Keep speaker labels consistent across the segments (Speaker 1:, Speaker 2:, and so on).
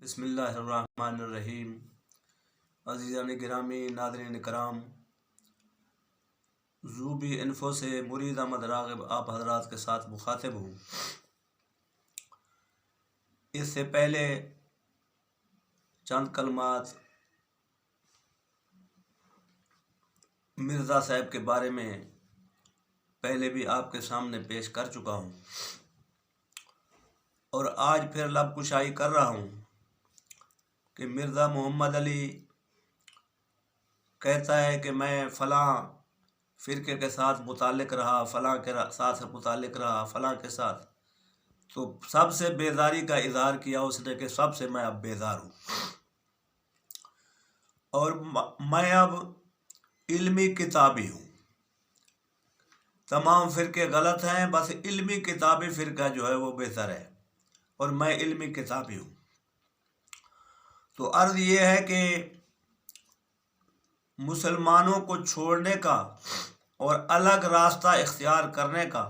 Speaker 1: بسم اللہ الرحمن الرحیم۔ عزیزان گرامی، ناظرین کرام، زوبی انفو سے مرید احمد راغب آپ حضرات کے ساتھ مخاطب ہوں۔ اس سے پہلے چند کلمات مرزا صاحب کے بارے میں پہلے بھی آپ کے سامنے پیش کر چکا ہوں، اور آج پھر لب کشائی کر رہا ہوں کہ مرزا محمد علی کہتا ہے کہ میں فلاں فرقے کے ساتھ متعلق رہا، فلاں کے ساتھ متعلق رہا، فلاں کے ساتھ، تو سب سے بیزاری کا اظہار کیا اس نے کہ سب سے میں اب بیزار ہوں، اور میں اب علمی کتابی ہوں۔ تمام فرقے غلط ہیں، بس علمی کتابی فرقہ جو ہے وہ بہتر ہے، اور میں علمی کتابی ہوں۔ تو عرض یہ ہے کہ مسلمانوں کو چھوڑنے کا اور الگ راستہ اختیار کرنے کا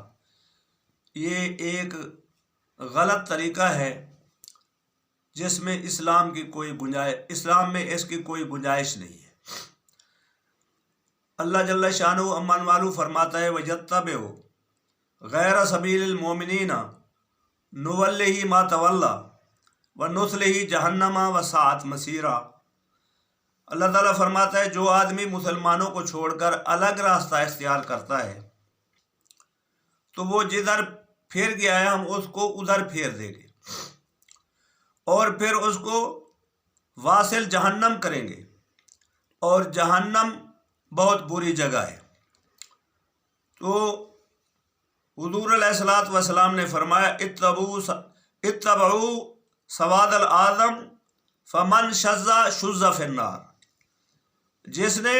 Speaker 1: یہ ایک غلط طریقہ ہے جس میں اسلام میں اس کی کوئی گنجائش نہیں ہے۔ اللہ جل شانہ امن والو فرماتا ہے وَيَتَّبِعُ غَيْرَ سَبِيلِ الْمُؤْمِنِينَ نُوَلِّهِ مَا تَوَلَّى وَنُصْلِهِ جَهَنَّمَ وَسَاءَتْ مَصِيرًا۔ اللہ تعالیٰ فرماتا ہے جو آدمی مسلمانوں کو چھوڑ کر الگ راستہ اختیار کرتا ہے تو وہ جدھر پھر گیا ہے ہم اس کو ادھر پھیر دیں گے، اور پھر اس کو واصل جہنم کریں گے، اور جہنم بہت بری جگہ ہے۔ تو حضور علیہ الصلوۃ والسلام نے فرمایا اتبعوا سواد الاعظم فمن شذ شذ فی النار۔ جس نے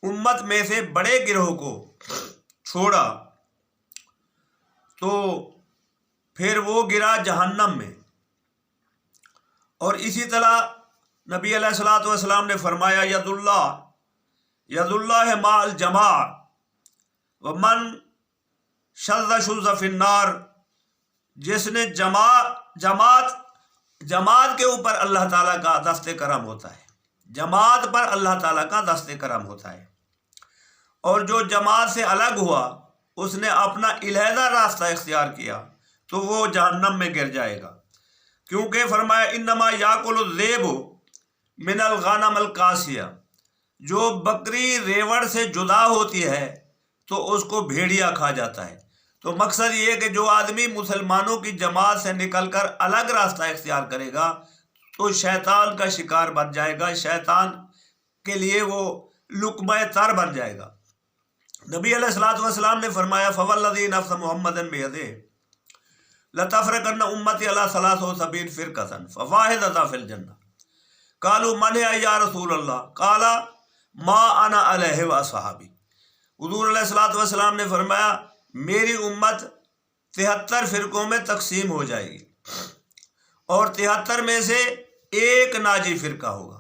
Speaker 1: امت میں سے بڑے گروہ کو چھوڑا تو پھر وہ گرا جہنم میں۔ اور اسی طرح نبی علیہ الصلوۃ والسلام نے فرمایا ید اللہ مع الجماع ومن شذ شذ فی النار۔ جس نے جماعت کے اوپر اللہ تعالیٰ کا دست کرم ہوتا ہے، جماعت پر اللہ تعالیٰ کا دست کرم ہوتا ہے، اور جو جماعت سے الگ ہوا اس نے اپنا علیحدہ راستہ اختیار کیا تو وہ جہنم میں گر جائے گا، کیونکہ فرمایا انما یاکل الذئب من الغنم القاسیہ۔ جو بکری ریوڑ سے جدا ہوتی ہے تو اس کو بھیڑیا کھا جاتا ہے۔ تو مقصد یہ کہ جو آدمی مسلمانوں کی جماعت سے نکل کر الگ راستہ اختیار کرے گا تو شیطان کا شکار بن جائے گا، شیطان کے لیے وہ لقمہ تر بن جائے گا۔ نبی علیہ الصلوۃ والسلام نے فرمایا فوالذی نفس محمد بیدہ لتفرقن امتی علی 73 فرقۃ فواحدۃ فی الجنہ۔ قالوا من هي یا رسول اللہ؟ قال ما انا علیہ واصحابی۔ حضور علیہ الصلوۃ والسلام نے فرمایا میری امت 73 فرقوں میں تقسیم ہو جائے گی، اور 73 میں سے ایک ناجی فرقہ ہوگا،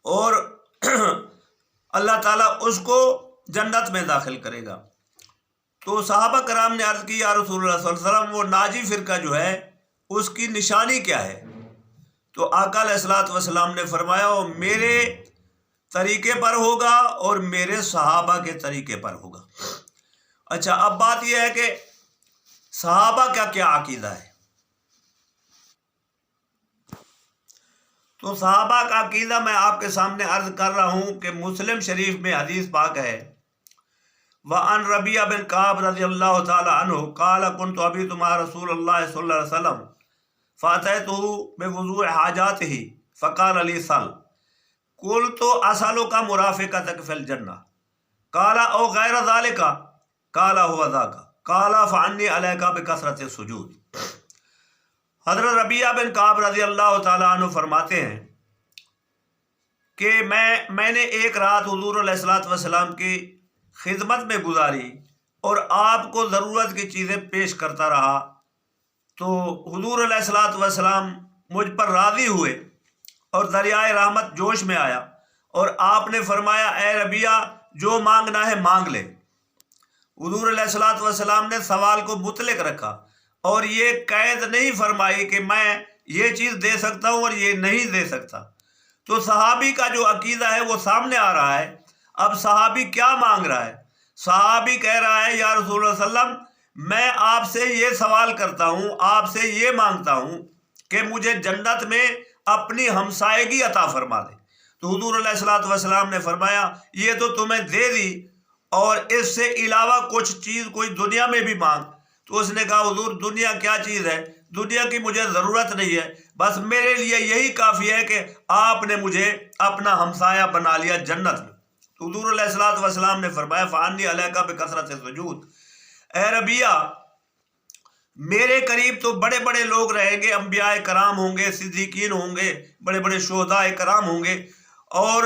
Speaker 1: اور اللہ تعالیٰ اس کو جنت میں داخل کرے گا۔ تو صحابہ کرام نے عرض کی یا رسول اللہ صلی اللہ علیہ وسلم وہ ناجی فرقہ جو ہے اس کی نشانی کیا ہے؟ تو آقا علیہ الصلوۃ والسلام نے فرمایا وہ میرے طریقے پر ہوگا اور میرے صحابہ کے طریقے پر ہوگا۔ اچھا، اب بات یہ ہے کہ صحابہ کا کیا عقیدہ ہے؟ تو صحابہ کا عقیدہ میں آپ کے سامنے عرض کر رہا ہوں کہ مسلم شریف میں حدیث پاک ہے وَعَنْ رَبِيعَ بن کعب رضی اللہ تعالی عنہ قال كنت أبيت مع رسول الله صلی اللہ علیہ وسلم فأتيته بوضوء حاجاته فقال لي سل قلت أسألك مرافقتك في الجنة قال أو غير ذلك قال هو ذاك قال فعني عليك بكثرة السجود۔ حضرت ربیعہ بن کعب رضی اللہ تعالیٰ عنہ فرماتے ہیں کہ میں نے ایک رات حضور علیہ الصلوۃ والسلام کی خدمت میں گزاری اور آپ کو ضرورت کی چیزیں پیش کرتا رہا، تو حضور علیہ الصلوۃ والسلام مجھ پر راضی ہوئے اور دریائے رحمت جوش میں آیا، اور آپ نے فرمایا اے ربیعہ جو مانگنا ہے مانگ لے۔ حضور علیہ الصلوۃ والسلام نے سوال کو مطلق رکھا اور یہ قید نہیں فرمائی کہ میں یہ چیز دے سکتا ہوں اور یہ نہیں دے سکتا۔ تو صحابی کا جو عقیدہ ہے وہ سامنے آ رہا ہے۔ اب صحابی کیا مانگ رہا ہے؟ صحابی کہہ رہا ہے یا رسول اللہ صلی اللہ علیہ وسلم میں آپ سے یہ سوال کرتا ہوں، آپ سے یہ مانگتا ہوں کہ مجھے جنت میں اپنی ہمسائیگی عطا فرما دے۔ تو حضور علیہ الصلوۃ والسلام نے فرمایا یہ تو تمہیں دے دی، اور اس سے علاوہ کچھ چیز کوئی دنیا میں بھی مانگ۔ تو اس نے کہا حضور دنیا کیا چیز ہے؟ دنیا کی مجھے ضرورت نہیں ہے، بس میرے لیے یہی کافی ہے کہ آپ نے مجھے اپنا ہمسایہ بنا لیا جنت میں۔ تو حضور علیہ الصلوۃ والسلام نے فرمایا فانی علیکا بکثرت السجود، اے ربیہ میرے قریب تو بڑے بڑے لوگ رہیں گے، انبیاء کرام ہوں گے، صدیقین ہوں گے، بڑے بڑے شہداء کرام ہوں گے، اور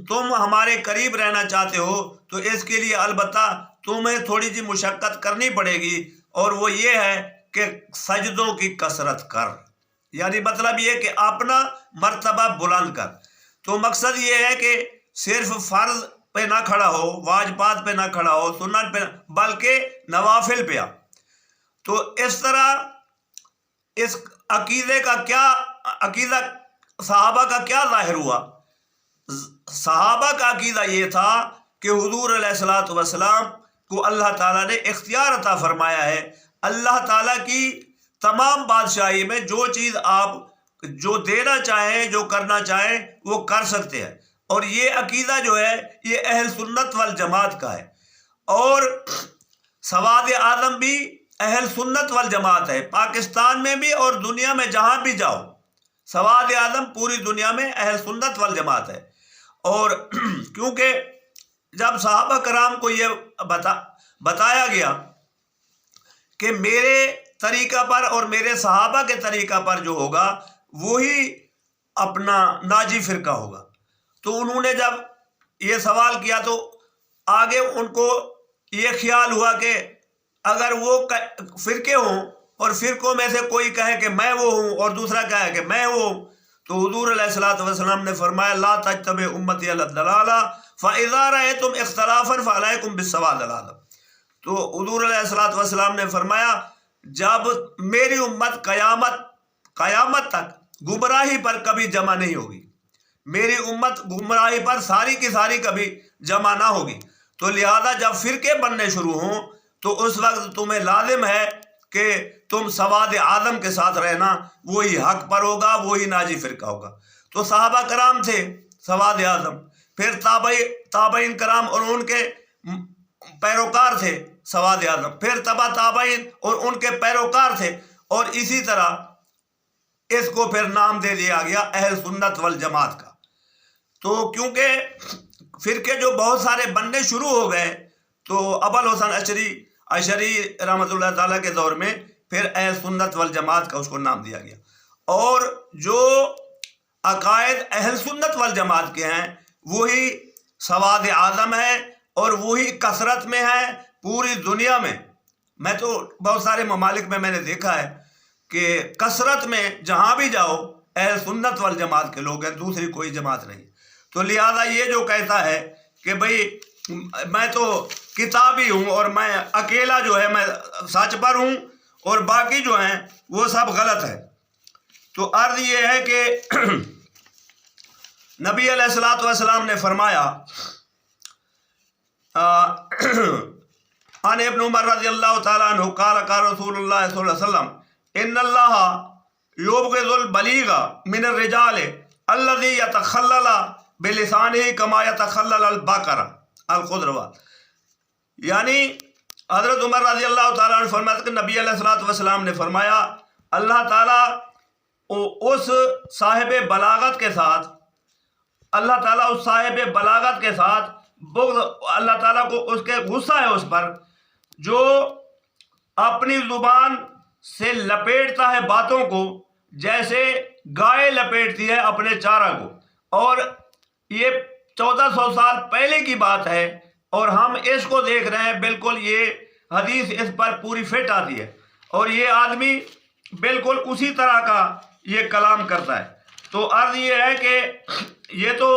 Speaker 1: تم ہمارے قریب رہنا چاہتے ہو تو اس کے لیے البتہ تمہیں تھوڑی سی مشقت کرنی پڑے گی، اور وہ یہ ہے کہ سجدوں کی کثرت کر، یعنی مطلب یہ کہ اپنا مرتبہ بلند کر۔ تو مقصد یہ ہے کہ صرف فرض پہ نہ کھڑا ہو، واجبات پہ نہ کھڑا ہو، سنت پہ نہ، بلکہ نوافل پہ آ۔ تو اس طرح اس عقیدے کا کیا عقیدہ صحابہ کا کیا ظاہر ہوا؟ صحابہ کا عقیدہ یہ تھا کہ حضور علیہ الصلوۃ والسلام کو اللہ تعالیٰ نے اختیار عطا فرمایا ہے۔ اللہ تعالیٰ کی تمام بادشاہی میں جو چیز آپ جو دینا چاہیں، جو کرنا چاہیں وہ کر سکتے ہیں، اور یہ عقیدہ جو ہے یہ اہل سنت والجماعت کا ہے، اور سواد اعظم بھی اہل سنت والجماعت ہے، پاکستان میں بھی اور دنیا میں جہاں بھی جاؤ سواد اعظم پوری دنیا میں اہل سنت والجماعت ہے۔ اور کیونکہ جب صحابہ کرام کو یہ بتایا گیا کہ میرے طریقہ پر اور میرے صحابہ کے طریقہ پر جو ہوگا وہی اپنا ناجی فرقہ ہوگا، تو انہوں نے جب یہ سوال کیا تو آگے ان کو یہ خیال ہوا کہ اگر وہ فرقے ہوں اور فرقوں میں سے کوئی کہے کہ میں وہ ہوں اور دوسرا کہے کہ میں وہ ہوں، تو حضور علیہ الصلوۃ والسلام نے فرمایا لا تجتمع امتی علی الضلالہ فاذا رأیتم اختلافا فعلیکم بالسواد العظم۔ تو حضور علیہ الصلوۃ والسلام نے فرمایا جب میری امت قیامت تک گمراہی پر کبھی جمع نہیں ہوگی، میری امت گمراہی پر ساری کی ساری کبھی جمع نہ ہوگی، تو لہذا جب فرقے بننے شروع ہوں تو اس وقت تمہیں لازم ہے کہ تم سواد اعظم کے ساتھ رہنا، وہی حق پر ہوگا، وہی ناجی فرقہ ہوگا۔ تو صحابہ کرام تھے سواد اعظم، پھر تابعین کرام اور ان کے پیروکار تھے سواد اعظم، پھر تابعین اور ان کے پیروکار تھے، اور اسی طرح اس کو پھر نام دے دیا گیا اہل سنت والجماعت کا۔ تو کیونکہ فرقے جو بہت سارے بننے شروع ہو گئے تو ابوالحسن اشعری رحمۃ اللہ تعالیٰ کے دور میں پھر اہل سنت والجماعت کا اس کو نام دیا گیا، اور جو عقائد اہل سنت والجماعت کے ہیں وہی سواد اعظم ہے اور وہی کثرت میں ہے پوری دنیا میں۔ میں تو بہت سارے ممالک میں نے دیکھا ہے کہ کثرت میں جہاں بھی جاؤ اہل سنت والجماعت کے لوگ ہیں، دوسری کوئی جماعت نہیں۔ تو لہذا یہ جو کہتا ہے کہ بھئی میں تو کتابی ہوں اور میں اکیلا جو ہے میں سچ پر ہوں اور باقی جو ہیں وہ سب غلط ہے، تو عرض یہ ہے کہ نبی علیہ الصلوۃ والسلام نے فرمایا عن ابن عمر رضی اللہ تعالیٰ عنہ قال قال رسول اللہ صلی اللہ علیہ وسلم ان اللہ یبغض البلیغ من الرجال الذی یتخلل بلسانہ کما یتخلل البقرہ الخضروات۔ یعنی حضرت عمر رضی اللہ تعالیٰ عنہ فرماتے کہ نبی علیہ الصلوۃ والسلام نے فرمایا اللہ تعالیٰ اس صاحب بلاغت کے ساتھ، اللہ تعالیٰ اس صاحب بلاغت کے ساتھ بغض، اللہ تعالیٰ کو اس کے غصہ ہے اس پر جو اپنی زبان سے لپیٹتا ہے باتوں کو جیسے گائے لپیٹتی ہے اپنے چارہ کو، اور یہ 1400 سال پہلے کی بات ہے اور ہم اس کو دیکھ رہے ہیں، بالکل یہ حدیث اس پر پوری فٹ آتی ہے، اور یہ آدمی بالکل اسی طرح کا یہ کلام کرتا ہے۔ تو عرض یہ ہے کہ یہ تو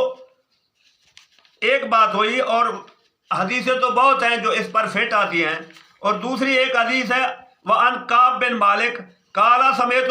Speaker 1: ایک بات ہوئی، اور حدیثیں تو بہت ہیں جو اس پر فٹ آتی ہیں، اور دوسری ایک حدیث ہے وَعَنْ کعب بن مالک قال سمعت